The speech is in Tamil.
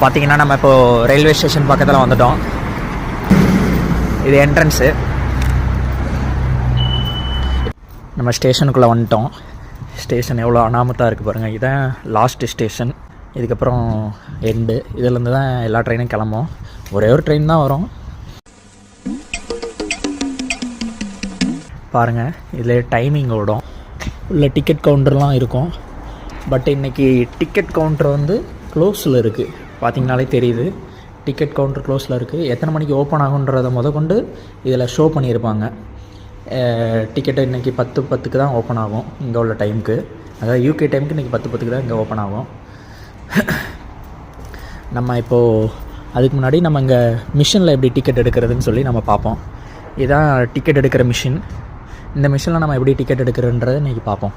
பார்த்தீங்கன்னா நம்ம இப்போது ரயில்வே ஸ்டேஷன் பக்கத்தில் வந்துட்டோம். இது என்ட்ரன்ஸு. நம்ம ஸ்டேஷனுக்குள்ளே வந்துட்டோம். ஸ்டேஷன் எவ்வளோ அனாமத்தாக இருக்குது பாருங்கள். இதுதான் லாஸ்ட்டு ஸ்டேஷன். இதுக்கப்புறம் எண்டு. இதிலேருந்து தான் எல்லா ட்ரெயினும் கிளம்பும். ஒரே ஒரு ட்ரெயின் தான் வரும். பாருங்கள், இதில் டைமிங் ஓடும். உள்ள டிக்கெட் கவுண்டர்லாம் இருக்கும். பட் இன்றைக்கி டிக்கெட் கவுண்டர் வந்து க்ளோஸில் இருக்குது. பார்த்திங்கனாலே தெரியுது, டிக்கெட் கவுண்டர் க்ளோஸில் இருக்குது. எத்தனை மணிக்கு ஓப்பன் ஆகுன்றதை கொண்டு இதில் ஷோ பண்ணியிருப்பாங்க. டிக்கெட்டு இன்றைக்கி 10:10 தான் ஓப்பன் ஆகும் இங்கே உள்ள டைமுக்கு. அதாவது யூகே டைமுக்கு இன்றைக்கி 10:10 தான் இங்கே ஓப்பன் ஆகும். நம்ம இப்போது அதுக்கு முன்னாடி நம்ம இங்கே மிஷினில் எப்படி டிக்கெட் எடுக்கிறதுன்னு சொல்லி நம்ம பார்ப்போம். இதுதான் டிக்கெட் எடுக்கிற மிஷின். இந்த மிஷினில் நம்ம எப்படி டிக்கெட் எடுக்கிறன்றதை இன்றைக்கி பார்ப்போம்.